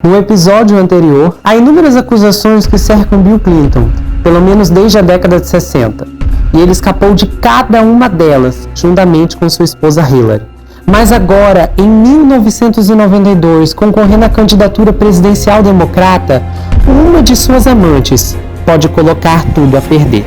No episódio anterior, há inúmeras acusações que cercam Bill Clinton, pelo menos desde a década de 60, e ele escapou de cada uma delas, juntamente com sua esposa Hillary. Mas agora, em 1992, concorrendo à candidatura presidencial democrata, uma de suas amantes pode colocar tudo a perder.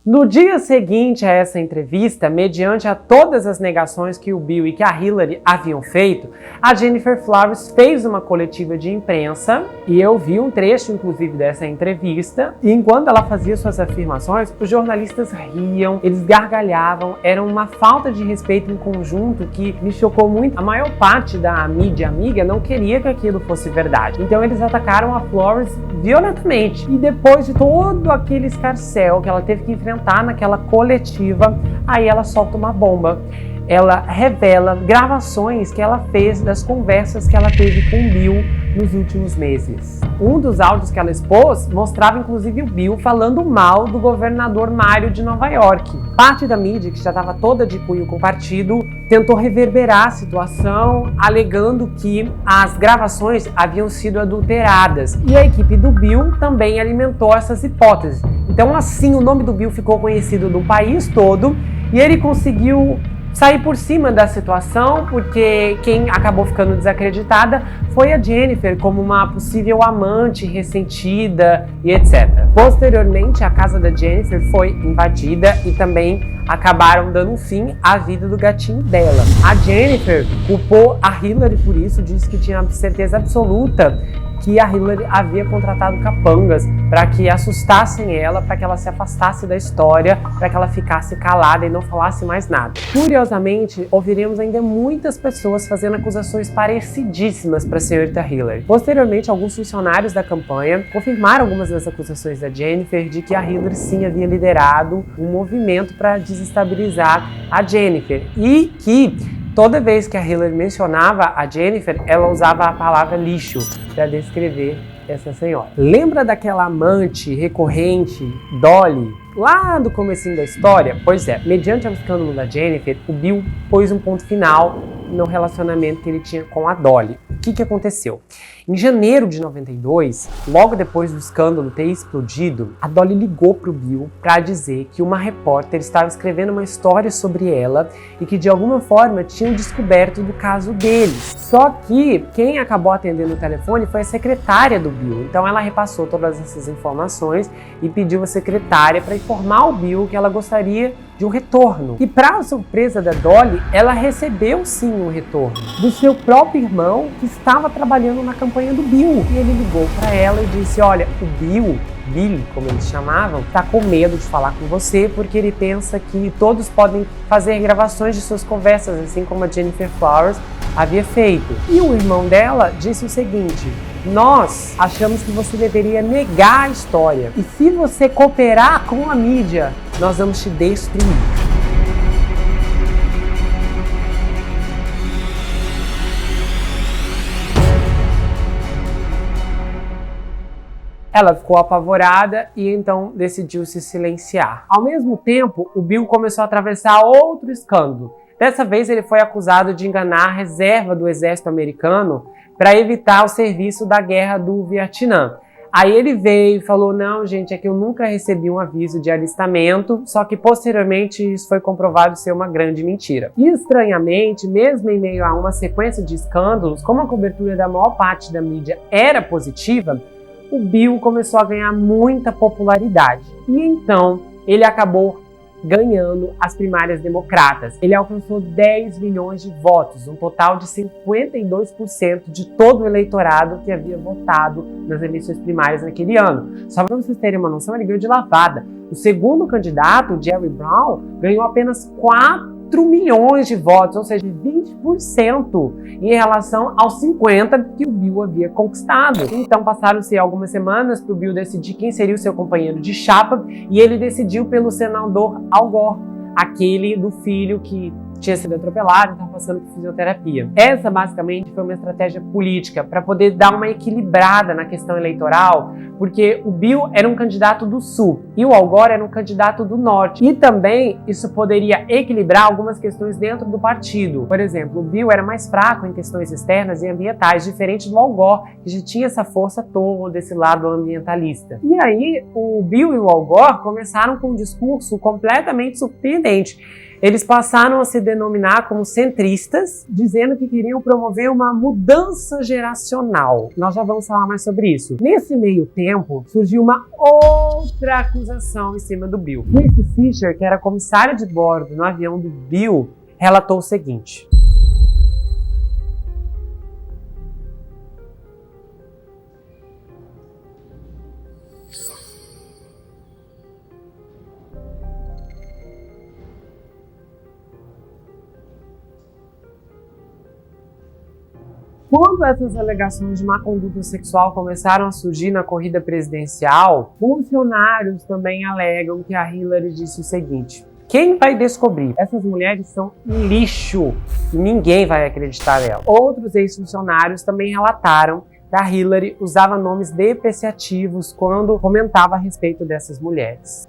No dia seguinte a essa entrevista, mediante a todas as negações que o Bill e que a Hillary haviam feito, a Jennifer Flowers fez uma coletiva de imprensa e eu vi um trecho, inclusive, dessa entrevista. E enquanto ela fazia suas afirmações, os jornalistas riam, eles gargalhavam, era uma falta de respeito em conjunto que me chocou muito. A maior parte da mídia amiga não queria que aquilo fosse verdade. Então eles atacaram a Flowers violentamente. E depois de todo aquele escarcéu que ela teve que enfrentar naquela coletiva, aí ela solta uma bomba. Ela revela gravações que ela fez das conversas que ela teve com o Bill nos últimos meses. Um dos áudios que ela expôs mostrava inclusive o Bill falando mal do governador Mário de Nova York. Parte da mídia, que já estava toda de cunho com o partido, tentou reverberar a situação, alegando que as gravações haviam sido adulteradas. E a equipe do Bill também alimentou essas hipóteses. Então assim o nome do Bill ficou conhecido no país todo e ele conseguiu sair por cima da situação, porque quem acabou ficando desacreditada foi a Jennifer como uma possível amante ressentida e etc. Posteriormente, a casa da Jennifer foi invadida e também acabaram dando fim à vida do gatinho dela. A Jennifer culpou a Hillary por isso, disse que tinha certeza absoluta que a Hillary havia contratado capangas para que assustassem ela, para que ela se afastasse da história, para que ela ficasse calada e não falasse mais nada. Curiosamente, ouviremos ainda muitas pessoas fazendo acusações parecidíssimas para a senhorita Hillary. Posteriormente, alguns funcionários da campanha confirmaram algumas das acusações da Jennifer de que a Hillary sim havia liderado um movimento para desestabilizar a Jennifer e que toda vez que a Hillary mencionava a Jennifer, ela usava a palavra lixo para descrever essa senhora. Lembra daquela amante recorrente, Dolly, lá do comecinho da história? Pois é, mediante o escândalo da Jennifer, o Bill pôs um ponto final no relacionamento que ele tinha com a Dolly. O que aconteceu? Em janeiro de 92, logo depois do escândalo ter explodido, a Dolly ligou para o Bill para dizer que uma repórter estava escrevendo uma história sobre ela e que de alguma forma tinham descoberto do caso deles. Só que quem acabou atendendo o telefone foi a secretária do Bill. Então ela repassou todas essas informações e pediu à secretária para informar o Bill que ela gostaria de um retorno. E para surpresa da Dolly, ela recebeu sim um retorno do seu próprio irmão que estava trabalhando na campanha do Bill. E ele ligou para ela e disse: olha, o Billy, como eles chamavam, tá com medo de falar com você porque ele pensa que todos podem fazer gravações de suas conversas, assim como a Jennifer Flowers havia feito. E o irmão dela disse o seguinte: nós achamos que você deveria negar a história. E se você cooperar com a mídia, nós vamos te destruir. Ela ficou apavorada e então decidiu se silenciar. Ao mesmo tempo, o Bill começou a atravessar outro escândalo. Dessa vez ele foi acusado de enganar a reserva do exército americano para evitar o serviço da guerra do Vietnã. Aí ele veio e falou: não, gente, é que eu nunca recebi um aviso de alistamento, só que posteriormente isso foi comprovado ser uma grande mentira. E estranhamente, mesmo em meio a uma sequência de escândalos, como a cobertura da maior parte da mídia era positiva, o Bill começou a ganhar muita popularidade. E então ele acabou ganhando as primárias democratas. Ele alcançou 10 milhões de votos, um total de 52% de todo o eleitorado que havia votado nas eleições primárias naquele ano. Só para vocês terem uma noção, ele ganhou de lavada. O segundo candidato, o Jerry Brown, ganhou apenas 4 milhões de votos, ou seja, 20% em relação aos 50% que o Bill havia conquistado. Então passaram-se algumas semanas para o Bill decidir quem seria o seu companheiro de chapa e ele decidiu pelo senador Al Gore, aquele do filho que tinha sido atropelado e estava passando por fisioterapia. Essa, basicamente, foi uma estratégia política para poder dar uma equilibrada na questão eleitoral, porque o Bill era um candidato do Sul e o Al Gore era um candidato do Norte. E também isso poderia equilibrar algumas questões dentro do partido. Por exemplo, o Bill era mais fraco em questões externas e ambientais, diferente do Al Gore, que já tinha essa força toda desse lado ambientalista. E aí, o Bill e o Al Gore começaram com um discurso completamente surpreendente. Eles passaram a se denominar como centristas, dizendo que queriam promover uma mudança geracional. Nós já vamos falar mais sobre isso. Nesse meio tempo, surgiu uma outra acusação em cima do Bill. Mrs. Fisher, que era comissária de bordo no avião do Bill, relatou o seguinte: quando essas alegações de má conduta sexual começaram a surgir na corrida presidencial, funcionários também alegam que a Hillary disse o seguinte: quem vai descobrir? Essas mulheres são um lixo e ninguém vai acreditar nela. Outros ex-funcionários também relataram que a Hillary usava nomes depreciativos quando comentava a respeito dessas mulheres.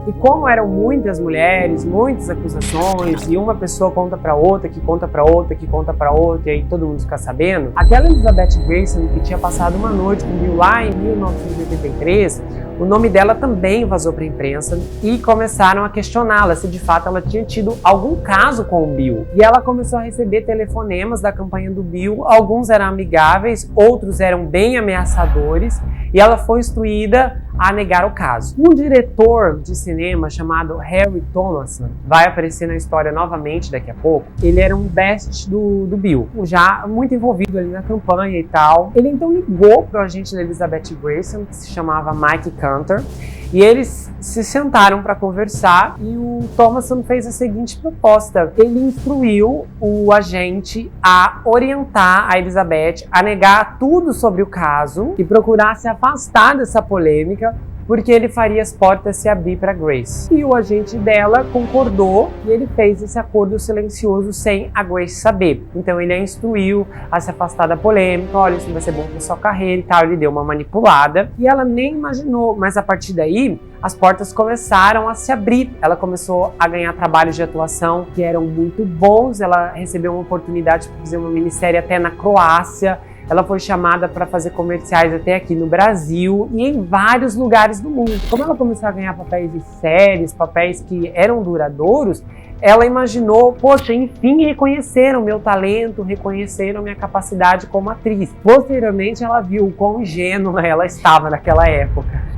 E como eram muitas mulheres, muitas acusações, e uma pessoa conta para outra, que conta para outra, que conta para outra, e aí todo mundo fica sabendo, aquela Elizabeth Grayson, que tinha passado uma noite com Bill lá em 1983, o nome dela também vazou para a imprensa e começaram a questioná-la se de fato ela tinha tido algum caso com o Bill. E ela começou a receber telefonemas da campanha do Bill, alguns eram amigáveis, outros eram bem ameaçadores, e ela foi instruída a negar o caso. Um diretor de cinema chamado Harry Thomason vai aparecer na história novamente daqui a pouco. Ele era um best do Bill, já muito envolvido ali na campanha e tal. Ele então ligou para o agente da Elizabeth Grayson, que se chamava Mike Cantor, e eles se sentaram para conversar e o Thomason fez a seguinte proposta. Ele instruiu o agente a orientar a Elizabeth a negar tudo sobre o caso e procurar se afastar dessa polêmica, porque ele faria as portas se abrir para Grace. E o agente dela concordou e ele fez esse acordo silencioso sem a Grace saber. Então ele a instruiu a se afastar da polêmica, olha, isso vai ser bom para sua carreira e tal. Ele deu uma manipulada e ela nem imaginou, mas a partir daí as portas começaram a se abrir. Ela começou a ganhar trabalhos de atuação que eram muito bons, ela recebeu uma oportunidade para fazer uma minissérie até na Croácia. Ela foi chamada para fazer comerciais até aqui no Brasil e em vários lugares do mundo. Como ela começou a ganhar papéis de séries, papéis que eram duradouros, ela imaginou, poxa, enfim reconheceram meu talento, reconheceram minha capacidade como atriz. Posteriormente, ela viu o quão ingênua ela estava naquela época.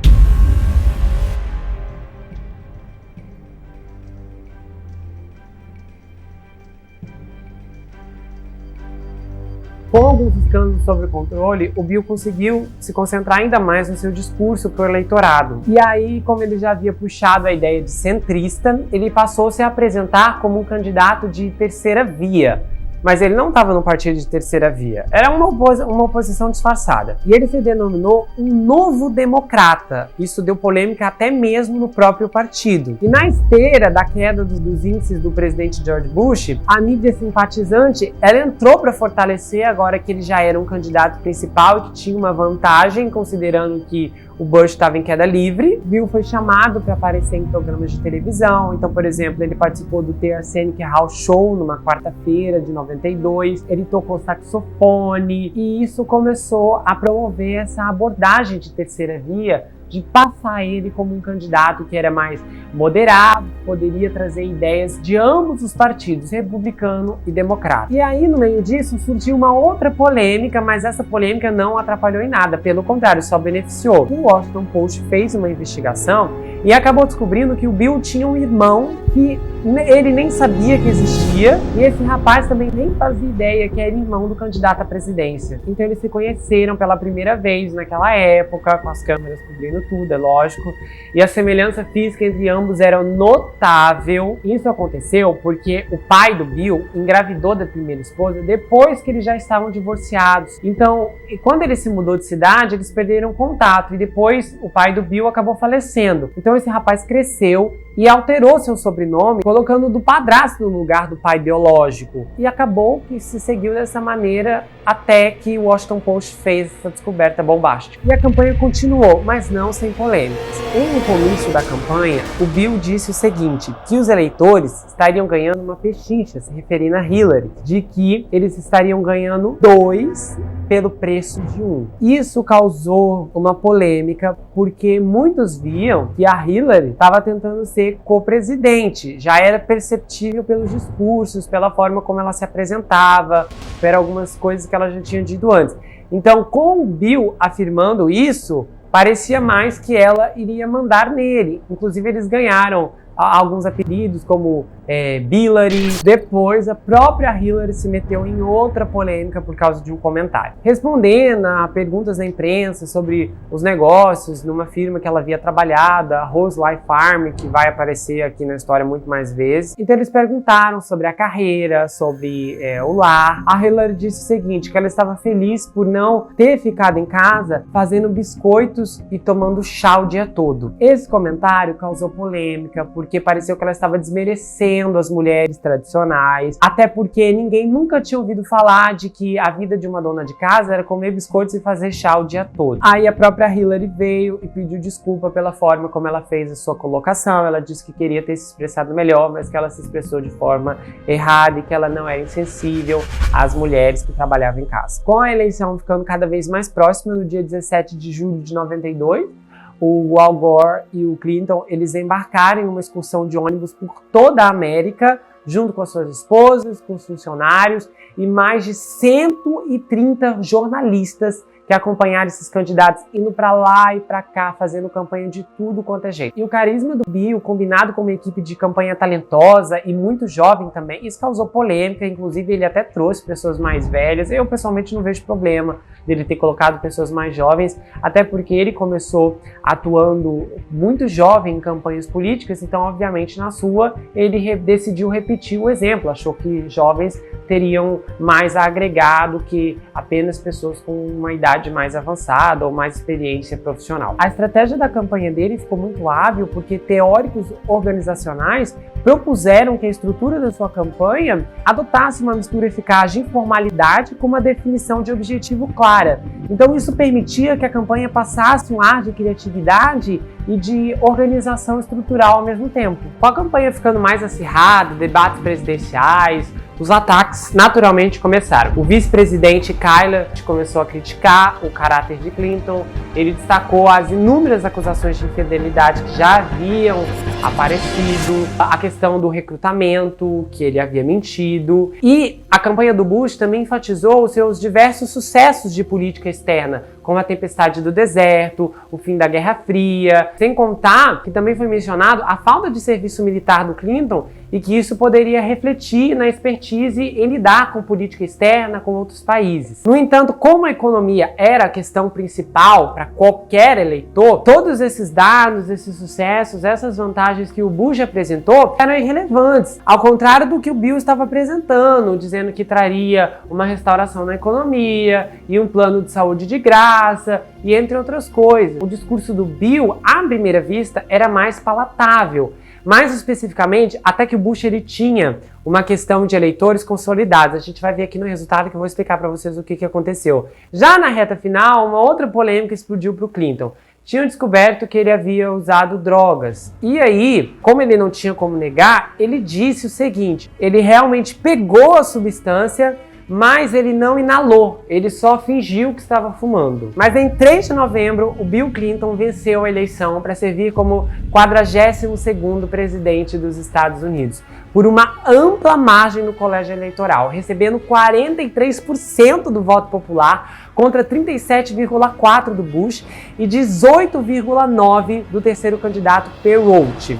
Com alguns escândalos sob controle, o Bill conseguiu se concentrar ainda mais no seu discurso para o eleitorado. E aí, como ele já havia puxado a ideia de centrista, ele passou a se apresentar como um candidato de terceira via. Mas ele não estava no partido de terceira via, era uma oposição disfarçada. E ele se denominou um novo democrata. Isso deu polêmica até mesmo no próprio partido. E na esteira da queda dos índices do presidente George Bush, a mídia simpatizante, ela entrou para fortalecer agora que ele já era um candidato principal e que tinha uma vantagem, considerando que o Bush estava em queda livre. Bill foi chamado para aparecer em programas de televisão. Então, por exemplo, ele participou do The Arsenio House Show numa quarta-feira de 92. Ele tocou saxofone e isso começou a promover essa abordagem de terceira via, de passar ele como um candidato que era mais moderado, poderia trazer ideias de ambos os partidos, republicano e democrata. E aí, no meio disso, surgiu uma outra polêmica, mas essa polêmica não atrapalhou em nada, pelo contrário, só beneficiou. O Washington Post fez uma investigação e acabou descobrindo que o Bill tinha um irmão que ele nem sabia que existia, e esse rapaz também nem fazia ideia que era irmão do candidato à presidência. Então eles se conheceram pela primeira vez naquela época, com as câmeras cobrindo tudo, é lógico, e a semelhança física entre ambos era notável. Isso aconteceu porque o pai do Bill engravidou da primeira esposa depois que eles já estavam divorciados. Então, quando ele se mudou de cidade, eles perderam contato, e depois o pai do Bill acabou falecendo. Então esse rapaz cresceu e alterou seu sobrenome, colocando o do padrasto no lugar do pai biológico. E acabou que se seguiu dessa maneira até que o Washington Post fez essa descoberta bombástica. E a campanha continuou, mas não sem polêmicas. Em um comício da campanha, o Bill disse o seguinte, que os eleitores estariam ganhando uma pechincha, se referindo a Hillary, de que eles estariam ganhando 2 pelo preço de 1. Isso causou uma polêmica, porque muitos viam que a Hillary estava tentando ser co-presidente. Já era perceptível pelos discursos, pela forma como ela se apresentava, por algumas coisas que ela já tinha dito antes. Então, com o Bill afirmando isso, parecia mais que ela iria mandar nele. Inclusive, eles ganharam alguns apelidos como Billary. Depois a própria Hillary se meteu em outra polêmica por causa de um comentário. Respondendo a perguntas da imprensa sobre os negócios numa firma que ela havia trabalhado, a Rose Life Farm, que vai aparecer aqui na história muito mais vezes. Então eles perguntaram sobre a carreira, sobre o lar. A Hillary disse o seguinte, que ela estava feliz por não ter ficado em casa fazendo biscoitos e tomando chá o dia todo. Esse comentário causou polêmica porque pareceu que ela estava desmerecendo as mulheres tradicionais, até porque ninguém nunca tinha ouvido falar de que a vida de uma dona de casa era comer biscoitos e fazer chá o dia todo. Aí a própria Hillary veio e pediu desculpa pela forma como ela fez a sua colocação. Ela disse que queria ter se expressado melhor, mas que ela se expressou de forma errada e que ela não era insensível às mulheres que trabalhavam em casa. Com a eleição ficando cada vez mais próxima, no dia 17 de julho de 92, o Al Gore e o Clinton, eles embarcaram em uma excursão de ônibus por toda a América, junto com as suas esposas, com os funcionários e mais de 130 jornalistas que acompanharam esses candidatos indo para lá e para cá, fazendo campanha de tudo quanto é jeito. E o carisma do Bill, combinado com uma equipe de campanha talentosa e muito jovem também, isso causou polêmica, inclusive ele até trouxe pessoas mais velhas. Eu pessoalmente não vejo problema dele ter colocado pessoas mais jovens, até porque ele começou atuando muito jovem em campanhas políticas, então obviamente na sua ele decidiu repetir o exemplo, achou que jovens teriam mais a agregar do que apenas pessoas com uma idade mais avançada ou mais experiência profissional. A estratégia da campanha dele ficou muito hábil porque teóricos organizacionais propuseram que a estrutura da sua campanha adotasse uma mistura eficaz de informalidade com uma definição de objetivo clara. Então isso permitia que a campanha passasse um ar de criatividade e de organização estrutural ao mesmo tempo. Com a campanha ficando mais acirrada, debates presidenciais, os ataques naturalmente começaram. O vice-presidente Kyler começou a criticar o caráter de Clinton. Ele destacou as inúmeras acusações de infidelidade que já haviam aparecido, a questão do recrutamento, que ele havia mentido. E a campanha do Bush também enfatizou os seus diversos sucessos de política externa, como a tempestade do deserto, o fim da Guerra Fria, sem contar que também foi mencionado a falta de serviço militar do Clinton e que isso poderia refletir na expertise em lidar com política externa com outros países. No entanto, como a economia era a questão principal para qualquer eleitor, todos esses dados, esses sucessos, essas vantagens que o Bush apresentou eram irrelevantes, ao contrário do que o Bill estava apresentando, dizendo que traria uma restauração na economia e um plano de saúde de graça, e entre outras coisas. O discurso do Bill, à primeira vista, era mais palatável. Mais especificamente, até que o Bush ele tinha uma questão de eleitores consolidados. A gente vai ver aqui no resultado que eu vou explicar para vocês o que aconteceu. Já na reta final, uma outra polêmica explodiu para o Clinton. Tinham descoberto que ele havia usado drogas. E aí, como ele não tinha como negar, ele disse o seguinte: ele realmente pegou a substância, mas ele não inalou, ele só fingiu que estava fumando. Mas em 3 de novembro, o Bill Clinton venceu a eleição para servir como 42º presidente dos Estados Unidos, por uma ampla margem no colégio eleitoral, recebendo 43% do voto popular contra 37,4% do Bush e 18,9% do terceiro candidato Perot.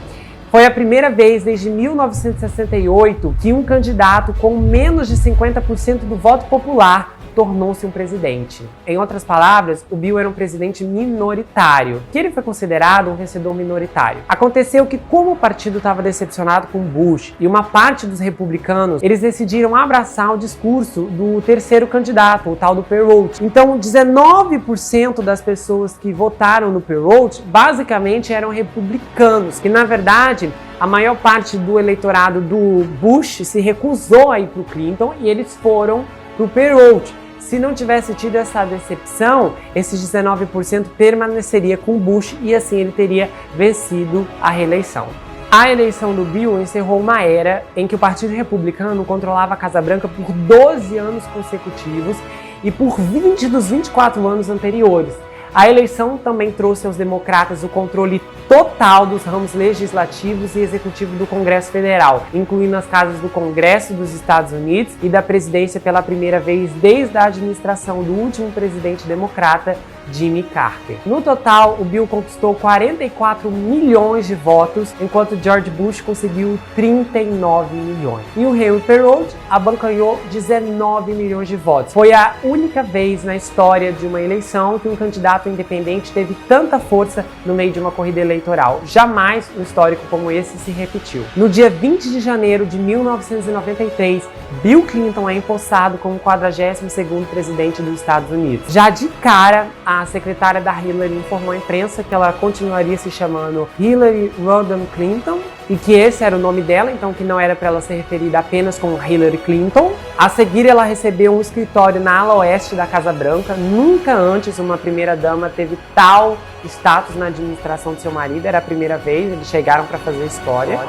Foi a primeira vez desde 1968 que um candidato com menos de 50% do voto popular tornou-se um presidente. Em outras palavras, o Bill era um presidente minoritário, que ele foi considerado um vencedor minoritário. Aconteceu que, como o partido estava decepcionado com Bush e uma parte dos republicanos, eles decidiram abraçar o discurso do terceiro candidato, o tal do Perot. Então, 19% das pessoas que votaram no Perot basicamente eram republicanos, que na verdade a maior parte do eleitorado do Bush se recusou a ir para o Clinton e eles foram para o Perot. Se não tivesse tido essa decepção, esses 19% permaneceria com Bush e assim ele teria vencido a reeleição. A eleição do Bill encerrou uma era em que o Partido Republicano controlava a Casa Branca por 12 anos consecutivos e por 20 dos 24 anos anteriores. A eleição também trouxe aos democratas o controle total dos ramos legislativos e executivo do Congresso Federal, incluindo as casas do Congresso dos Estados Unidos e da presidência pela primeira vez desde a administração do último presidente democrata, Jimmy Carter. No total, o Bill conquistou 44 milhões de votos, enquanto George Bush conseguiu 39 milhões. E o Henry Perot abancanhou 19 milhões de votos. Foi a única vez na história de uma eleição que um candidato independente teve tanta força no meio de uma corrida eleitoral. Jamais um histórico como esse se repetiu. No dia 20 de janeiro de 1993, Bill Clinton é empossado como 42º presidente dos Estados Unidos. Já de cara, a secretária da Hillary informou à imprensa que ela continuaria se chamando Hillary Rodham Clinton e que esse era o nome dela, então que não era para ela ser referida apenas como Hillary Clinton. A seguir, ela recebeu um escritório na ala oeste da Casa Branca. Nunca antes uma primeira-dama teve tal status na administração do seu marido, era a primeira vez, eles chegaram para fazer história.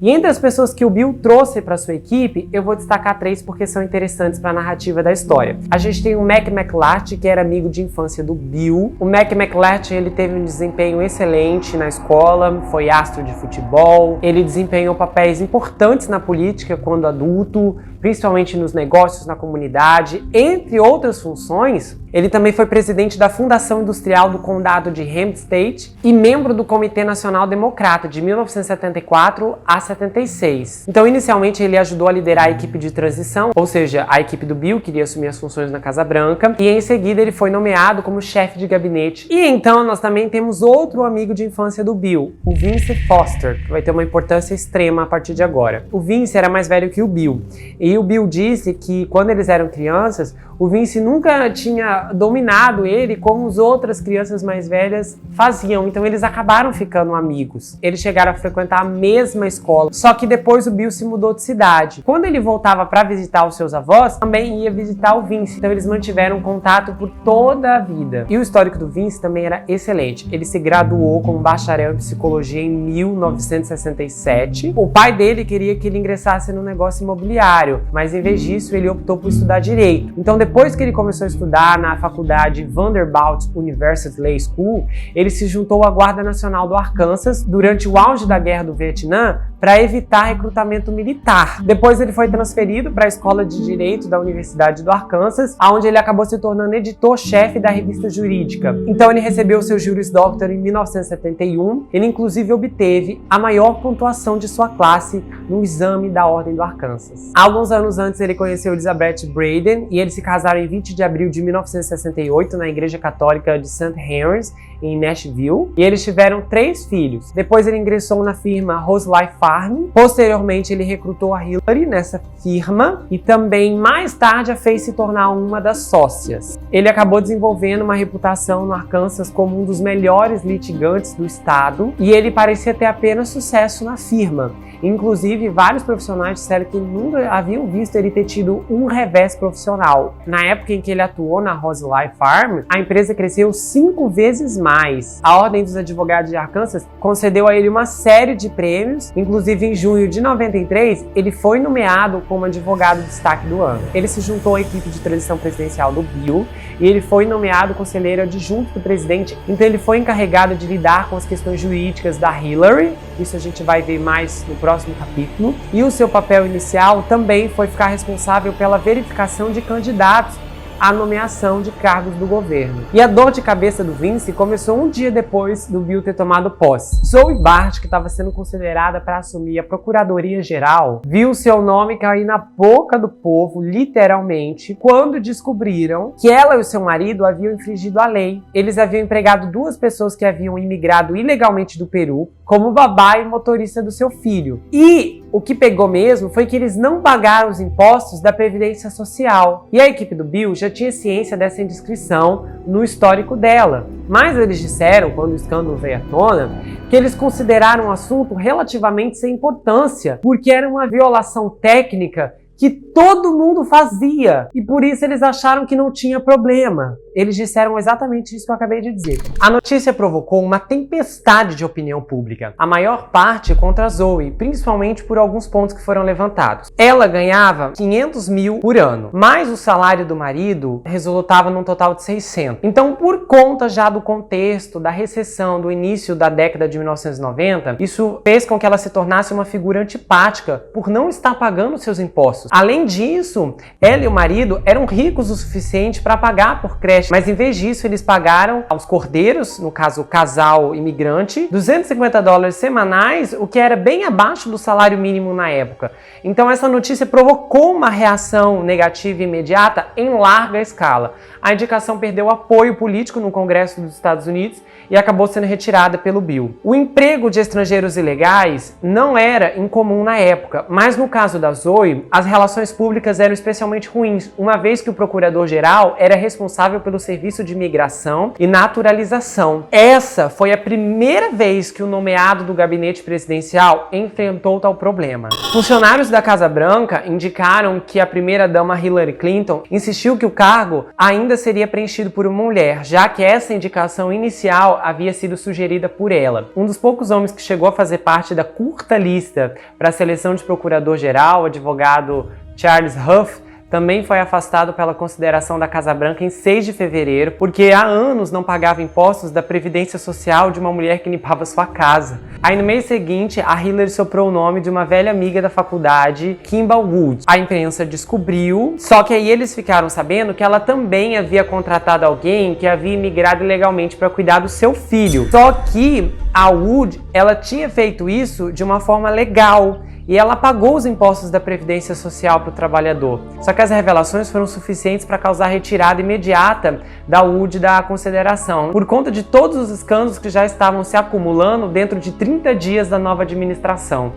E entre as pessoas que o Bill trouxe para sua equipe, eu vou destacar 3 porque são interessantes para a narrativa da história. A gente tem o Mac McLarty, que era amigo de infância do Bill. O Mac McLarty, ele teve um desempenho excelente na escola, foi astro de futebol, ele desempenhou papéis importantes na política quando adulto, principalmente nos negócios, na comunidade, entre outras funções. Ele também foi presidente da Fundação Industrial do Condado de Hampstead e membro do Comitê Nacional Democrata de 1974 a 76. Então, inicialmente, ele ajudou a liderar a equipe de transição, ou seja, a equipe do Bill queria assumir as funções na Casa Branca, e em seguida ele foi nomeado como chefe de gabinete. E então nós também temos outro amigo de infância do Bill, o Vince Foster, que vai ter uma importância extrema a partir de agora. O Vince era mais velho que o Bill, e o Bill disse que quando eles eram crianças, o Vince nunca tinha dominado ele como as outras crianças mais velhas faziam, então eles acabaram ficando amigos. Eles chegaram a frequentar a mesma escola, só que depois o Bill se mudou de cidade. Quando ele voltava para visitar os seus avós, também ia visitar o Vince, então eles mantiveram contato por toda a vida. E o histórico do Vince também era excelente. Ele se graduou como bacharel em psicologia em 1967. O pai dele queria que ele ingressasse no negócio imobiliário, mas em vez disso ele optou por estudar direito. Então depois que ele começou a estudar na faculdade Vanderbilt University Law School, ele se juntou à Guarda Nacional do Arkansas durante o auge da Guerra do Vietnã para evitar recrutamento militar. Depois ele foi transferido para a Escola de Direito da Universidade do Arkansas, onde ele acabou se tornando editor-chefe da revista jurídica. Então ele recebeu seu Juris Doctor em 1971. Ele inclusive obteve a maior pontuação de sua classe no exame da Ordem do Arkansas. Alguns anos antes ele conheceu Elizabeth Braden e eles se casaram em 20 de abril de 1968 na Igreja Católica de St. Henry's, em Nashville, e eles tiveram 3 filhos. Depois ele ingressou na firma Rose Life Farm. Posteriormente ele recrutou a Hillary nessa firma e também mais tarde a fez se tornar uma das sócias. Ele acabou desenvolvendo uma reputação no Arkansas como um dos melhores litigantes do estado e ele parecia ter apenas sucesso na firma. Inclusive, vários profissionais disseram que nunca haviam visto ele ter tido um revés profissional. Na época em que ele atuou na Rose Life Farm, a empresa cresceu 5 vezes mais. A Ordem dos Advogados de Arkansas concedeu a ele uma série de prêmios, inclusive em junho de 93, ele foi nomeado como advogado de destaque do ano. Ele se juntou à equipe de transição presidencial do Bill e ele foi nomeado conselheiro adjunto do presidente, então ele foi encarregado de lidar com as questões jurídicas da Hillary. Isso a gente vai ver mais no próximo próximo capítulo, e o seu papel inicial também foi ficar responsável pela verificação de candidatos à nomeação de cargos do governo. E a dor de cabeça do Vince começou um dia depois do Bill ter tomado posse. Zoe Bart, que estava sendo considerada para assumir a Procuradoria-Geral, viu seu nome cair na boca do povo, literalmente, quando descobriram que ela e o seu marido haviam infringido a lei. Eles haviam empregado 2 pessoas que haviam imigrado ilegalmente do Peru como babá e motorista do seu filho. E o que pegou mesmo foi que eles não pagaram os impostos da Previdência Social. E a equipe do Bill já tinha ciência dessa indiscrição no histórico dela. Mas eles disseram, quando o escândalo veio à tona, que eles consideraram o assunto relativamente sem importância, porque era uma violação técnica que todo mundo fazia. E por isso eles acharam que não tinha problema. Eles disseram exatamente isso que eu acabei de dizer. A notícia provocou uma tempestade de opinião pública. A maior parte contra a Zoe, principalmente por alguns pontos que foram levantados. Ela ganhava 500 mil por ano, mas o salário do marido resultava num total de 600. Então, por conta já do contexto, da recessão, do início da década de 1990, isso fez com que ela se tornasse uma figura antipática por não estar pagando seus impostos. Além disso, ela e o marido eram ricos o suficiente para pagar por creche, mas em vez disso eles pagaram aos cordeiros, no caso o casal imigrante, $250 semanais, o que era bem abaixo do salário mínimo na época. Então essa notícia provocou uma reação negativa e imediata em larga escala. A indicação perdeu apoio político no Congresso dos Estados Unidos e acabou sendo retirada pelo Bill. O emprego de estrangeiros ilegais não era incomum na época, mas no caso da Zoe, as relações públicas eram especialmente ruins, uma vez que o procurador-geral era responsável pelo serviço de imigração e naturalização. Essa foi a primeira vez que o nomeado do gabinete presidencial enfrentou tal problema. Funcionários da Casa Branca indicaram que a primeira-dama Hillary Clinton insistiu que o cargo ainda seria preenchido por uma mulher, já que essa indicação inicial havia sido sugerida por ela. Um dos poucos homens que chegou a fazer parte da curta lista para a seleção de procurador-geral, o advogado Charles Huff, também foi afastado pela consideração da Casa Branca em 6 de fevereiro, porque há anos não pagava impostos da Previdência Social de uma mulher que limpava sua casa. Aí no mês seguinte, a Hillary soprou o nome de uma velha amiga da faculdade, Kimball Woods. A imprensa descobriu, só que aí eles ficaram sabendo que ela também havia contratado alguém que havia imigrado ilegalmente para cuidar do seu filho. Só que a Wood, ela tinha feito isso de uma forma legal, e ela pagou os impostos da Previdência Social para o trabalhador. Só que as revelações foram suficientes para causar retirada imediata da Wood da consideração, por conta de todos os escândalos que já estavam se acumulando dentro de 30 dias da nova administração.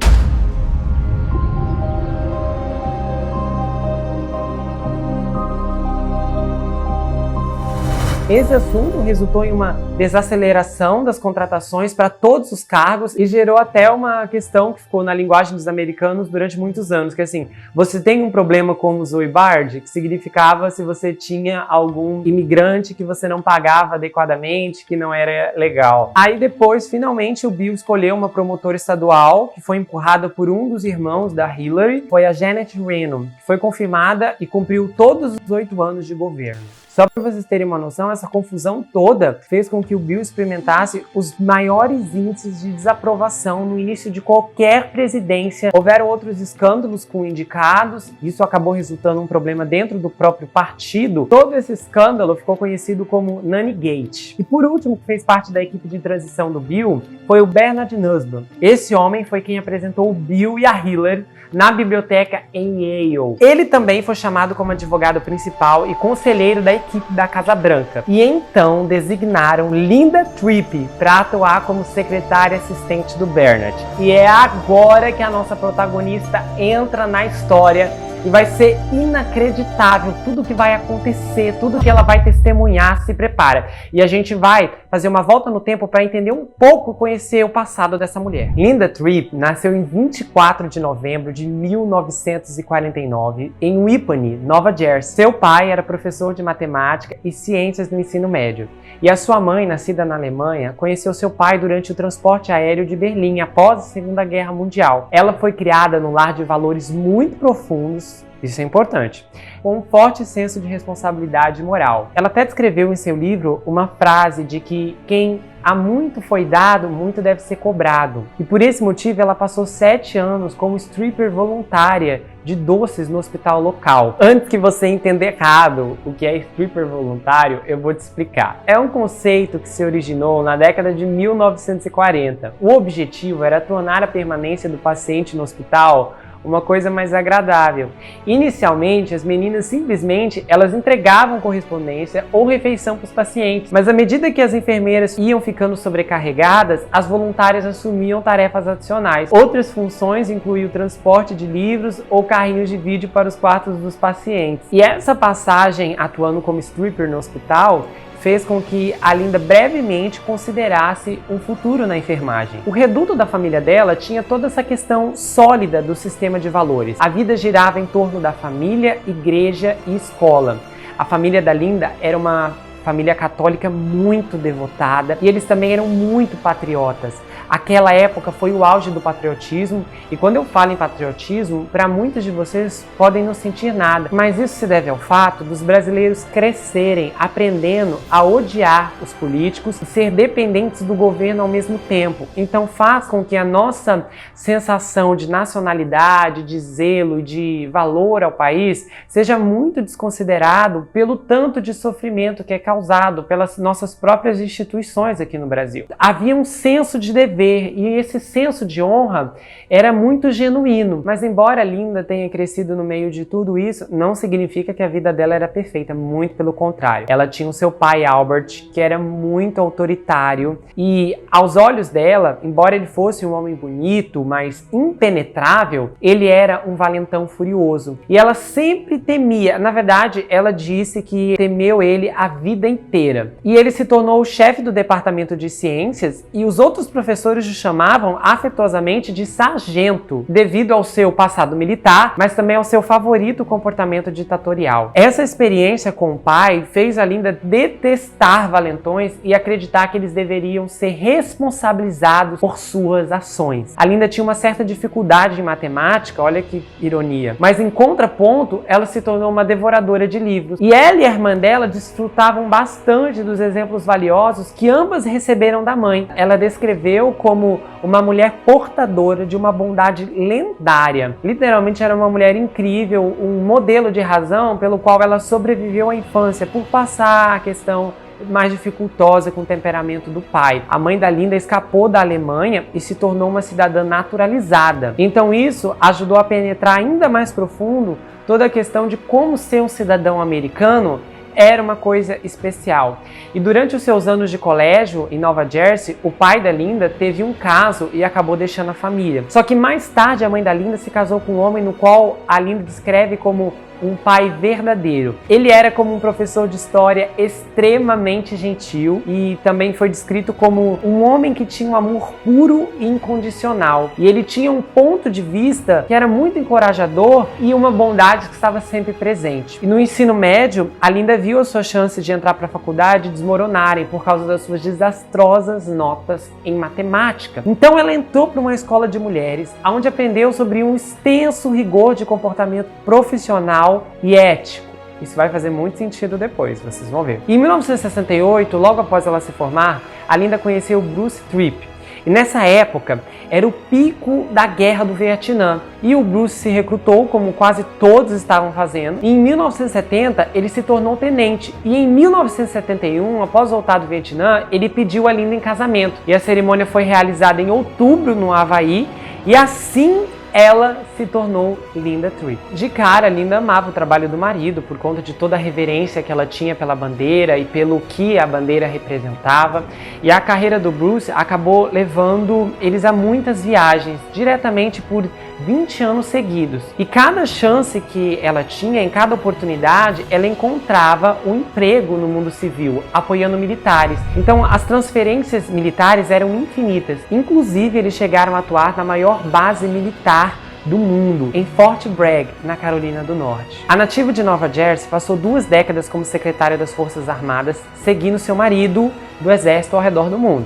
Esse assunto resultou em uma desaceleração das contratações para todos os cargos e gerou até uma questão que ficou na linguagem dos americanos durante muitos anos, que assim, você tem um problema como Zoe Bard, que significava se você tinha algum imigrante que você não pagava adequadamente, que não era legal. Aí depois, finalmente, o Bill escolheu uma promotora estadual, que foi empurrada por um dos irmãos da Hillary, foi a Janet Reno, que foi confirmada e cumpriu todos os 8 anos de governo. Só para vocês terem uma noção, essa confusão toda fez com que o Bill experimentasse os maiores índices de desaprovação no início de qualquer presidência. Houveram outros escândalos com indicados, isso acabou resultando em um problema dentro do próprio partido. Todo esse escândalo ficou conhecido como Nannygate. E por último, que fez parte da equipe de transição do Bill, foi o Bernard Nussbaum. Esse homem foi quem apresentou o Bill e a Hillary na biblioteca em Yale. Ele também foi chamado como advogado principal e conselheiro da equipe da Casa Branca. E então designaram Linda Tripp para atuar como secretária assistente do Bernard. E é agora que a nossa protagonista entra na história e vai ser inacreditável tudo que vai acontecer, tudo que ela vai testemunhar. Se prepara. E a gente vai fazer uma volta no tempo para entender um pouco, conhecer o passado dessa mulher. Linda Tripp nasceu em 24 de novembro de 1949 em Whippany, Nova Jersey. Seu pai era professor de matemática e ciências no ensino médio. E a sua mãe, nascida na Alemanha, conheceu seu pai durante o transporte aéreo de Berlim após a Segunda Guerra Mundial. Ela foi criada num lar de valores muito profundos, filhos. Isso é importante. Com um forte senso de responsabilidade moral. Ela até descreveu em seu livro uma frase de que quem há muito foi dado, muito deve ser cobrado. E por esse motivo ela passou 7 anos como stripper voluntária de doces no hospital local. Antes que você entenda errado o que é stripper voluntário, eu vou te explicar. É um conceito que se originou na década de 1940. O objetivo era tornar a permanência do paciente no hospital uma coisa mais agradável. Inicialmente, as meninas simplesmente elas entregavam correspondência ou refeição para os pacientes, mas à medida que as enfermeiras iam ficando sobrecarregadas, as voluntárias assumiam tarefas adicionais. Outras funções incluíam o transporte de livros ou carrinhos de vídeo para os quartos dos pacientes. E essa passagem atuando como stripper no hospital fez com que a Linda brevemente considerasse um futuro na enfermagem. O reduto da família dela tinha toda essa questão sólida do sistema de valores. A vida girava em torno da família, igreja e escola. A família da Linda era uma família católica muito devotada e eles também eram muito patriotas. Aquela época foi o auge do patriotismo e quando eu falo em patriotismo, para muitos de vocês podem não sentir nada, mas isso se deve ao fato dos brasileiros crescerem aprendendo a odiar os políticos e ser dependentes do governo ao mesmo tempo. Então faz com que a nossa sensação de nacionalidade, de zelo e de valor ao país seja muito desconsiderado pelo tanto de sofrimento que é causado pelas nossas próprias instituições aqui no Brasil. Havia um senso de dever e esse senso de honra era muito genuíno, mas embora a Linda tenha crescido no meio de tudo isso, não significa que a vida dela era perfeita, muito pelo contrário. Ela tinha o seu pai Albert, que era muito autoritário e aos olhos dela, embora ele fosse um homem bonito, mas impenetrável, ele era um valentão furioso. E ela sempre temia, na verdade, ela disse que temeu ele a vida inteira. E ele se tornou o chefe do departamento de ciências e os outros professores o chamavam afetuosamente de sargento, devido ao seu passado militar, mas também ao seu favorito comportamento ditatorial. Essa experiência com o pai fez a Linda detestar valentões e acreditar que eles deveriam ser responsabilizados por suas ações. A Linda tinha uma certa dificuldade em matemática, olha que ironia, mas em contraponto, ela se tornou uma devoradora de livros. E ela e a irmã dela desfrutavam bastante dos exemplos valiosos que ambas receberam da mãe. Ela descreveu como uma mulher portadora de uma bondade lendária. Literalmente era uma mulher incrível, um modelo de razão pelo qual ela sobreviveu à infância, por passar a questão mais dificultosa com o temperamento do pai. A mãe da Linda escapou da Alemanha e se tornou uma cidadã naturalizada. Então isso ajudou a penetrar ainda mais profundo toda a questão de como ser um cidadão americano era uma coisa especial. E durante os seus anos de colégio em Nova Jersey, o pai da Linda teve um caso e acabou deixando a família. Só que mais tarde a mãe da Linda se casou com um homem no qual a Linda descreve como um pai verdadeiro. Ele era como um professor de história extremamente gentil e também foi descrito como um homem que tinha um amor puro e incondicional. E ele tinha um ponto de vista que era muito encorajador e uma bondade que estava sempre presente. E no ensino médio, a Linda viu as suas chances de entrar para a faculdade desmoronarem por causa das suas desastrosas notas em matemática. Então ela entrou para uma escola de mulheres, onde aprendeu sobre um extenso rigor de comportamento profissional e ético. Isso vai fazer muito sentido depois, vocês vão ver. Em 1968, logo após ela se formar, a Linda conheceu Bruce Tripp. E nessa época, era o pico da guerra do Vietnã. E o Bruce se recrutou, como quase todos estavam fazendo. E em 1970, ele se tornou tenente. E em 1971, após voltar do Vietnã, ele pediu a Linda em casamento. E a cerimônia foi realizada em outubro, no Havaí. E assim ela se tornou Linda Tripp. De cara, Linda amava o trabalho do marido por conta de toda a reverência que ela tinha pela bandeira e pelo que a bandeira representava. E a carreira do Bruce acabou levando eles a muitas viagens, diretamente por 20 anos seguidos. E cada chance que ela tinha, em cada oportunidade, ela encontrava um emprego no mundo civil, apoiando militares. Então, as transferências militares eram infinitas. Inclusive, eles chegaram a atuar na maior base militar do mundo, em Fort Bragg, na Carolina do Norte. A nativa de Nova Jersey passou 2 décadas como secretária das Forças Armadas, seguindo seu marido do exército ao redor do mundo.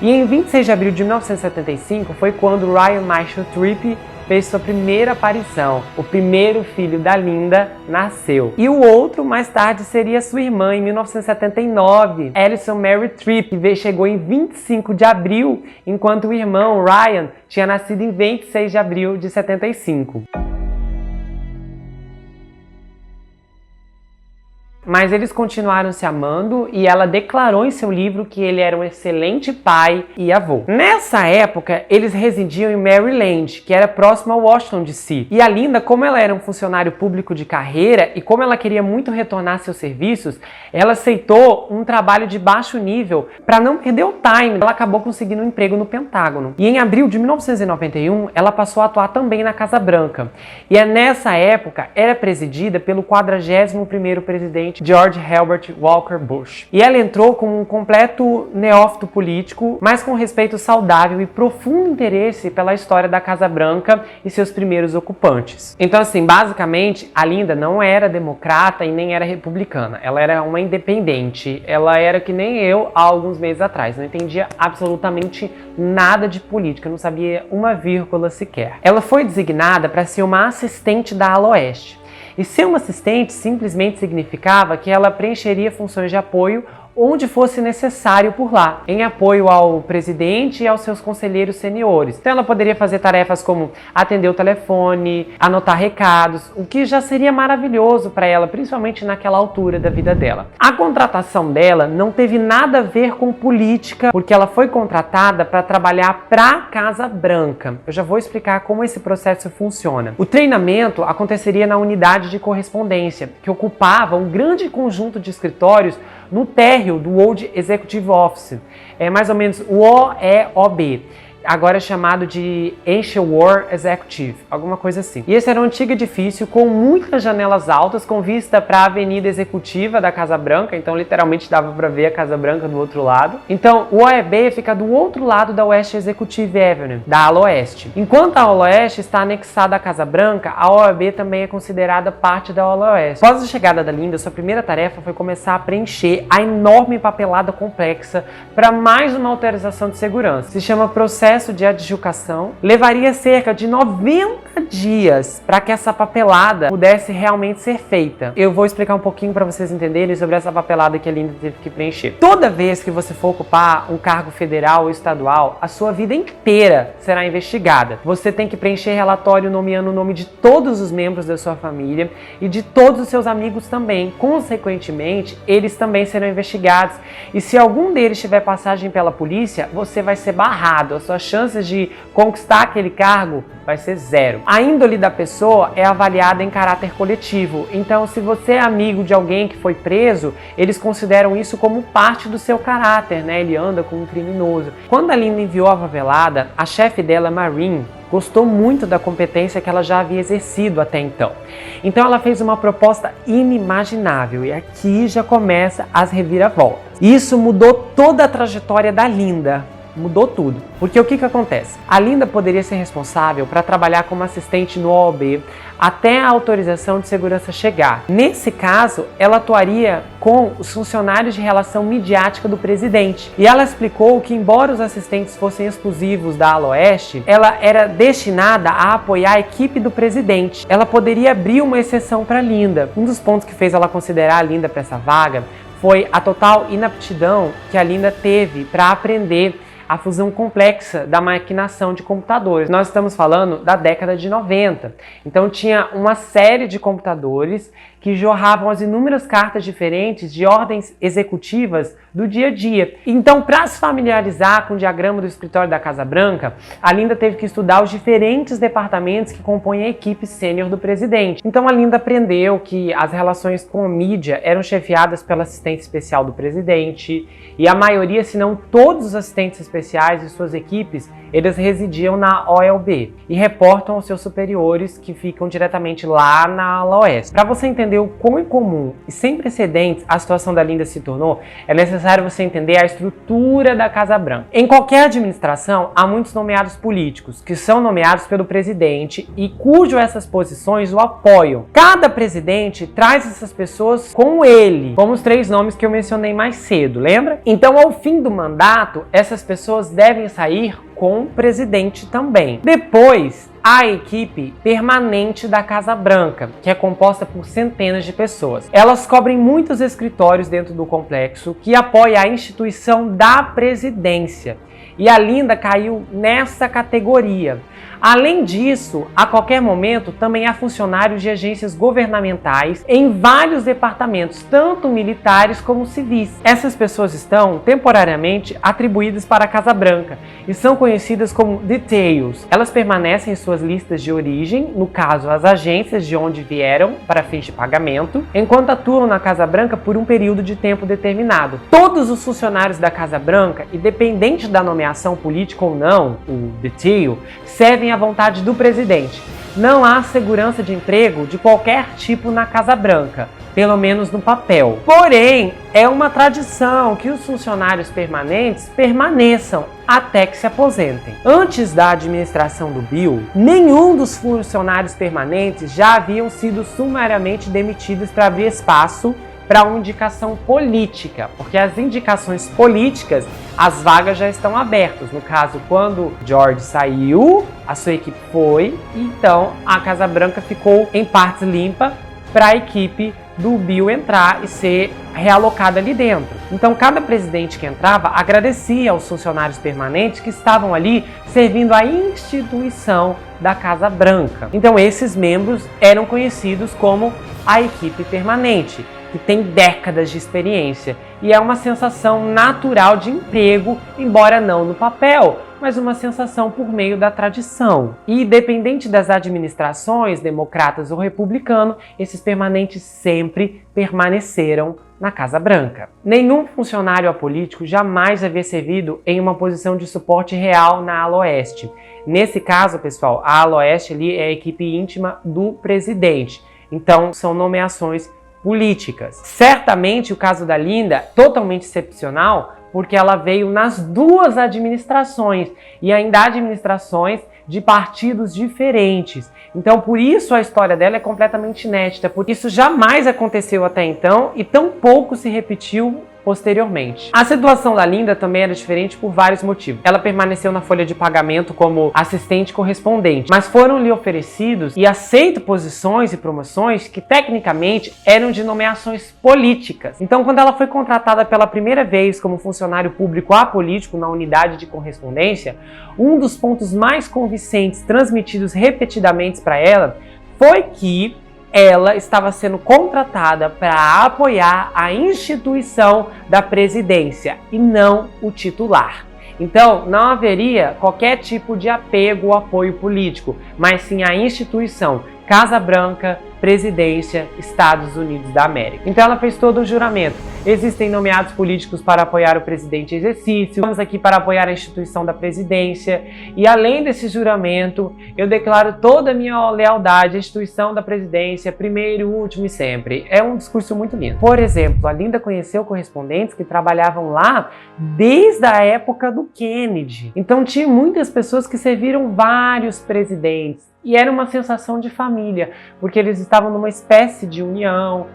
E em 26 de abril de 1975 foi quando Ryan Marshall Tripp fez sua primeira aparição. O primeiro filho da Linda nasceu. E o outro, mais tarde, seria sua irmã, em 1979, Alison Mary Tripp, que chegou em 25 de abril, enquanto o irmão, Ryan, tinha nascido em 26 de abril de 75. Mas eles continuaram se amando e ela declarou em seu livro que ele era um excelente pai e avô. Nessa época, eles residiam em Maryland, que era próximo a Washington DC. E a Linda, como ela era um funcionário público de carreira e como ela queria muito retornar seus serviços, ela aceitou um trabalho de baixo nível para não perder o time. Ela acabou conseguindo um emprego no Pentágono. E em abril de 1991, ela passou a atuar também na Casa Branca. E nessa época, era presidida pelo 41º presidente George Herbert Walker Bush. E ela entrou como um completo neófito político, mas com respeito saudável e profundo interesse pela história da Casa Branca e seus primeiros ocupantes. Então, assim, basicamente, a Linda não era democrata e nem era republicana. Ela era uma independente. Ela era que nem eu há alguns meses atrás. Não entendia absolutamente nada de política, não sabia uma vírgula sequer. Ela foi designada para ser uma assistente da ala oeste. E ser uma assistente simplesmente significava que ela preencheria funções de apoio onde fosse necessário por lá, em apoio ao presidente e aos seus conselheiros seniores. Então ela poderia fazer tarefas como atender o telefone, anotar recados, o que já seria maravilhoso para ela, principalmente naquela altura da vida dela. A contratação dela não teve nada a ver com política, porque ela foi contratada para trabalhar para a Casa Branca. Eu já vou explicar como esse processo funciona. O treinamento aconteceria na unidade de correspondência, que ocupava um grande conjunto de escritórios no térreo do Old Executive Office, é mais ou menos o OEOB, agora é chamado de War Executive, alguma coisa assim. E esse era um antigo edifício com muitas janelas altas, com vista para a avenida executiva da Casa Branca, então literalmente dava para ver a Casa Branca do outro lado. Então o OEB fica do outro lado da West Executive Avenue, da ala oeste. Enquanto a ala oeste está anexada à Casa Branca, a OEB também é considerada parte da ala oeste. Após a chegada da Linda, sua primeira tarefa foi começar a preencher a enorme papelada complexa para mais uma autorização de segurança. Se chama processo de adjudicação. Levaria cerca de 90 dias para que essa papelada pudesse realmente ser feita. Eu vou explicar um pouquinho para vocês entenderem sobre essa papelada que a Linda teve que preencher. Toda vez que você for ocupar um cargo federal ou estadual, a sua vida inteira será investigada. Você tem que preencher relatório nomeando o nome de todos os membros da sua família e de todos os seus amigos também. Consequentemente, eles também serão investigados. E se algum deles tiver passagem pela polícia, você vai ser barrado. A sua chances de conquistar aquele cargo vai ser zero. A índole da pessoa é avaliada em caráter coletivo. Então, se você é amigo de alguém que foi preso, eles consideram isso como parte do seu caráter, né? Ele anda como um criminoso. Quando a Linda enviou a papelada, a chefe dela, Maureen, gostou muito da competência que ela já havia exercido até então. Então ela fez uma proposta inimaginável e aqui já começa as reviravoltas. Isso mudou toda a trajetória da Linda. Mudou tudo. Porque o que acontece? A Linda poderia ser responsável para trabalhar como assistente no OAB até a autorização de segurança chegar. Nesse caso, ela atuaria com os funcionários de relação midiática do presidente. E ela explicou que, embora os assistentes fossem exclusivos da ala oeste, ela era destinada a apoiar a equipe do presidente. Ela poderia abrir uma exceção para Linda. Um dos pontos que fez ela considerar a Linda para essa vaga foi a total inaptidão que a Linda teve para aprender a fusão complexa da maquinação de computadores. Nós estamos falando da década de 90. Então tinha uma série de computadores que jorravam as inúmeras cartas diferentes de ordens executivas do dia a dia. Então, para se familiarizar com o diagrama do escritório da Casa Branca, a Linda teve que estudar os diferentes departamentos que compõem a equipe sênior do presidente. Então, a Linda aprendeu que as relações com a mídia eram chefiadas pelo assistente especial do presidente e a maioria, se não todos os assistentes especiais e suas equipes, eles residiam na OLB e reportam aos seus superiores que ficam diretamente lá na ala oeste. Para você entender o quão incomum e sem precedentes a situação da Linda se tornou, é necessário você entender a estrutura da Casa Branca. Em qualquer administração, há muitos nomeados políticos, que são nomeados pelo presidente e cujo essas posições o apoiam. Cada presidente traz essas pessoas com ele, como os 3 nomes que eu mencionei mais cedo, lembra? Então, ao fim do mandato, essas pessoas devem sair com o presidente também. Depois, a equipe permanente da Casa Branca, que é composta por centenas de pessoas. Elas cobrem muitos escritórios dentro do complexo, que apoia a instituição da presidência. E a Linda caiu nessa categoria. Além disso, a qualquer momento também há funcionários de agências governamentais em vários departamentos, tanto militares como civis. Essas pessoas estão temporariamente atribuídas para a Casa Branca e são conhecidas como details. Elas permanecem em suas listas de origem, no caso as agências de onde vieram para fins de pagamento, enquanto atuam na Casa Branca por um período de tempo determinado. Todos os funcionários da Casa Branca, independente da nomeação política ou não, o detail, servem à vontade do presidente. Não há segurança de emprego de qualquer tipo na Casa Branca, pelo menos no papel. Porém, é uma tradição que os funcionários permanentes permaneçam até que se aposentem. Antes da administração do Bill, nenhum dos funcionários permanentes já haviam sido sumariamente demitidos para abrir espaço para uma indicação política, porque as indicações políticas, as vagas já estão abertas. No caso, quando George saiu, a sua equipe foi, então a Casa Branca ficou em partes limpa para a equipe do Bill entrar e ser realocada ali dentro. Então, cada presidente que entrava agradecia aos funcionários permanentes que estavam ali servindo a instituição da Casa Branca. Então, esses membros eram conhecidos como a equipe permanente, que tem décadas de experiência, e é uma sensação natural de emprego, embora não no papel, mas uma sensação por meio da tradição. E independente das administrações, democratas ou republicano, esses permanentes sempre permaneceram na Casa Branca. Nenhum funcionário apolítico jamais havia servido em uma posição de suporte real na ala oeste. Nesse caso, pessoal, a ala oeste ali é a equipe íntima do presidente. Então, são nomeações políticas. Certamente o caso da Linda, totalmente excepcional, porque ela veio nas duas administrações, e ainda administrações de partidos diferentes. Então, por isso a história dela é completamente inédita, porque isso jamais aconteceu até então e tão pouco se repetiu posteriormente. A situação da Linda também era diferente por vários motivos. Ela permaneceu na folha de pagamento como assistente correspondente, mas foram-lhe oferecidos e aceitas posições e promoções que tecnicamente eram de nomeações políticas. Então, quando ela foi contratada pela primeira vez como funcionário público apolítico na unidade de correspondência, um dos pontos mais convincentes transmitidos repetidamente para ela foi que ela estava sendo contratada para apoiar a instituição da presidência e não o titular. Então, não haveria qualquer tipo de apego ou apoio político, mas sim a instituição, Casa Branca, Presidência, Estados Unidos da América. Então ela fez todo um juramento. Existem nomeados políticos para apoiar o presidente em exercício, estamos aqui para apoiar a instituição da presidência, e além desse juramento, eu declaro toda a minha lealdade à instituição da presidência, primeiro, último e sempre. É um discurso muito lindo. Por exemplo, a Linda conheceu correspondentes que trabalhavam lá desde a época do Kennedy. Então tinha muitas pessoas que serviram vários presidentes. E era uma sensação de família, porque eles estavam numa espécie de união,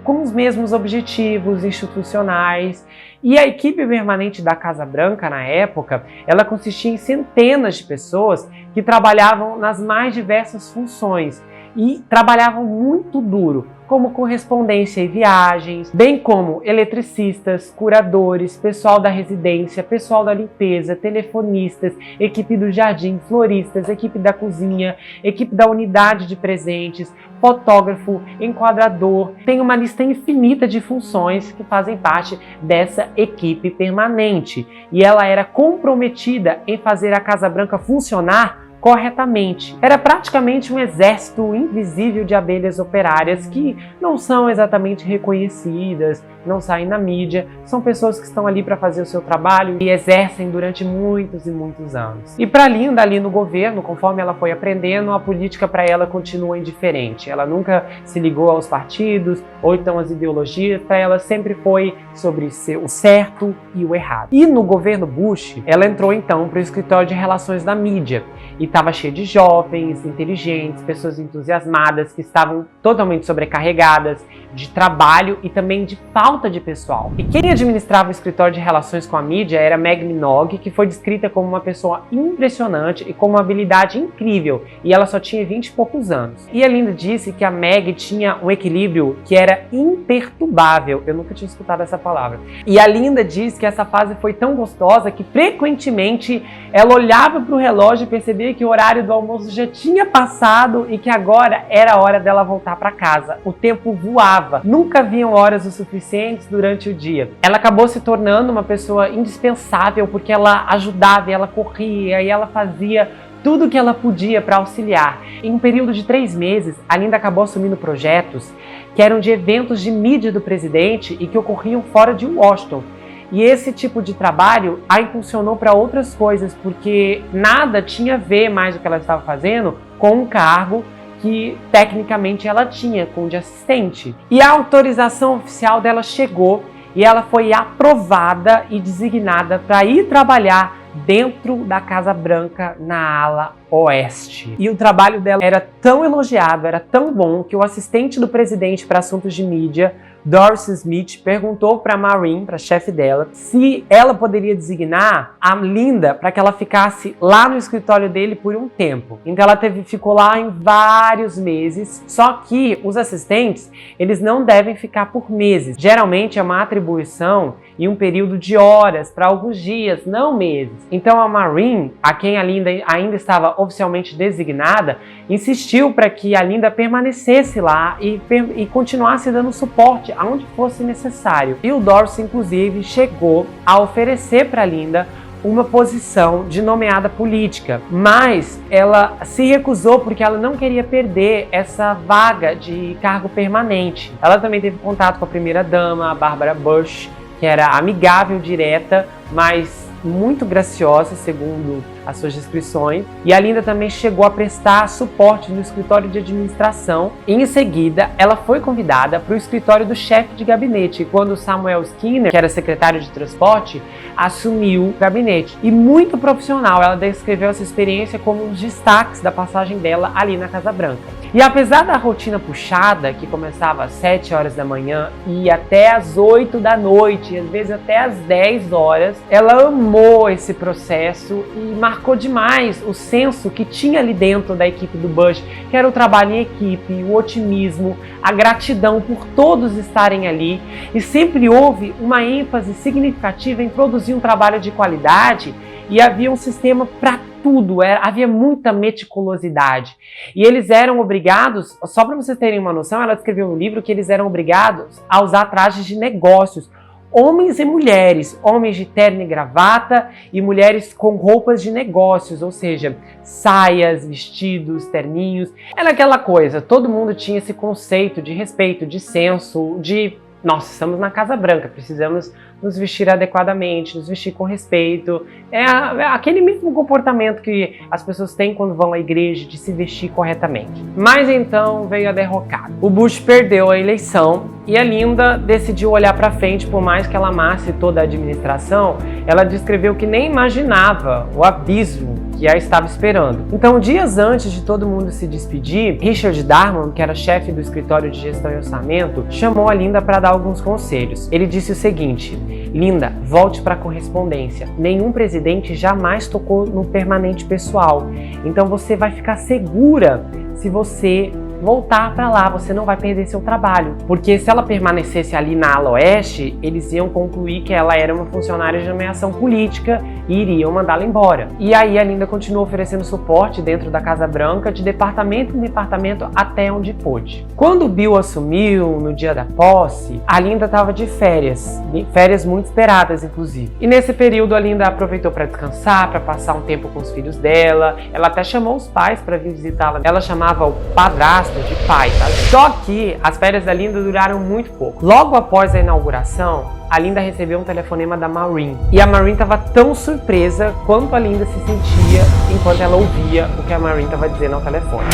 com os mesmos objetivos institucionais. E a equipe permanente da Casa Branca, na época, ela consistia em centenas de pessoas que trabalhavam nas mais diversas funções e trabalhavam muito duro, como correspondência e viagens, bem como eletricistas, curadores, pessoal da residência, pessoal da limpeza, telefonistas, equipe do jardim, floristas, equipe da cozinha, equipe da unidade de presentes, fotógrafo, enquadrador. Tem uma lista infinita de funções que fazem parte dessa equipe permanente. E ela era comprometida em fazer a Casa Branca funcionar corretamente. Era praticamente um exército invisível de abelhas operárias que não são exatamente reconhecidas, não saem na mídia, são pessoas que estão ali para fazer o seu trabalho e exercem durante muitos e muitos anos. E para Linda, ali no governo, conforme ela foi aprendendo, a política para ela continua indiferente. Ela nunca se ligou aos partidos ou então às ideologias, para ela sempre foi sobre o certo e o errado. E no governo Bush, ela entrou então para o escritório de relações da mídia. e estava cheio de jovens, inteligentes, pessoas entusiasmadas que estavam totalmente sobrecarregadas de trabalho e também de falta de pessoal. E quem administrava o escritório de relações com a mídia era Meg Minogue, que foi descrita como uma pessoa impressionante e com uma habilidade incrível, e ela só tinha 20 e poucos anos. E a Linda disse que a Meg tinha um equilíbrio que era imperturbável. Eu nunca tinha escutado essa palavra. E a Linda disse que essa fase foi tão gostosa que frequentemente ela olhava para o relógio e percebia que o horário do almoço já tinha passado e que agora era a hora dela voltar para casa. O tempo voava. Nunca haviam horas o suficientes durante o dia. Ela acabou se tornando uma pessoa indispensável porque ela ajudava, ela corria e ela fazia tudo o que ela podia para auxiliar. Em um período de 3 meses, a Linda acabou assumindo projetos que eram de eventos de mídia do presidente e que ocorriam fora de Washington. E esse tipo de trabalho a impulsionou para outras coisas, porque nada tinha a ver mais o que ela estava fazendo com um cargo que tecnicamente ela tinha, com o de assistente. E a autorização oficial dela chegou e ela foi aprovada e designada para ir trabalhar dentro da Casa Branca na ala oeste. E o trabalho dela era tão elogiado, era tão bom, que o assistente do presidente para assuntos de mídia, Doris Smith, perguntou para a Maureen, para a chefe dela, se ela poderia designar a Linda para que ela ficasse lá no escritório dele por um tempo. Então ela ficou lá em vários meses, só que os assistentes, eles não devem ficar por meses. Geralmente é uma atribuição e um período de horas, para alguns dias, não meses. Então a Maureen, a quem a Linda ainda estava oficialmente designada, insistiu para que a Linda permanecesse lá e continuasse dando suporte aonde fosse necessário. E o Doris, inclusive, chegou a oferecer para a Linda uma posição de nomeada política, mas ela se recusou porque ela não queria perder essa vaga de cargo permanente. Ela também teve contato com a primeira-dama, a Barbara Bush, que era amigável, direta, mas muito graciosa, segundo as suas descrições. E a Linda também chegou a prestar suporte no escritório de administração. E em seguida, ela foi convidada para o escritório do chefe de gabinete, quando Samuel Skinner, que era secretário de transporte, assumiu o gabinete. E muito profissional, ela descreveu essa experiência como um dos destaques da passagem dela ali na Casa Branca. E apesar da rotina puxada, que começava às 7 horas da manhã e ia até às 8 da noite, e às vezes até às 10 horas, ela amou esse processo e marcou demais o senso que tinha ali dentro da equipe do Bush, que era o trabalho em equipe, o otimismo, a gratidão por todos estarem ali, e sempre houve uma ênfase significativa em produzir um trabalho de qualidade, e havia um sistema para tudo, havia muita meticulosidade. E eles eram obrigados, só para vocês terem uma noção, ela escreveu no livro que eles eram obrigados a usar trajes de negócios, homens e mulheres, homens de terno e gravata e mulheres com roupas de negócios, ou seja, saias, vestidos, terninhos. Era aquela coisa, todo mundo tinha esse conceito de respeito, de senso, de nós estamos na Casa Branca, precisamos nos vestir adequadamente, nos vestir com respeito. É aquele mesmo comportamento que as pessoas têm quando vão à igreja, de se vestir corretamente. Mas então veio a derrocada. O Bush perdeu a eleição e a Linda decidiu olhar para frente, por mais que ela amasse toda a administração, ela descreveu que nem imaginava o abismo que a estava esperando. Então, dias antes de todo mundo se despedir, Richard Darman, que era chefe do escritório de gestão e orçamento, chamou a Linda para dar alguns conselhos. Ele disse o seguinte: Linda, volte para a correspondência. Nenhum presidente jamais tocou no permanente pessoal. Então você vai ficar segura se você voltar para lá, você não vai perder seu trabalho. Porque se ela permanecesse ali na ala oeste, eles iam concluir que ela era uma funcionária de nomeação política e iriam mandá-la embora. E aí a Linda continuou oferecendo suporte dentro da Casa Branca, de departamento em departamento, até onde pôde. Quando o Bill assumiu, no dia da posse, a Linda estava de férias muito esperadas, inclusive. E nesse período a Linda aproveitou para descansar, para passar um tempo com os filhos dela. Ela até chamou os pais para vir visitá-la. Ela chamava o padrasto de pai, tá? Só que as férias da Linda duraram muito pouco. Logo após a inauguração, a Linda recebeu um telefonema da Maureen. E a Maureen estava tão surpresa quanto a Linda se sentia enquanto ela ouvia o que a Maureen estava dizendo ao telefone.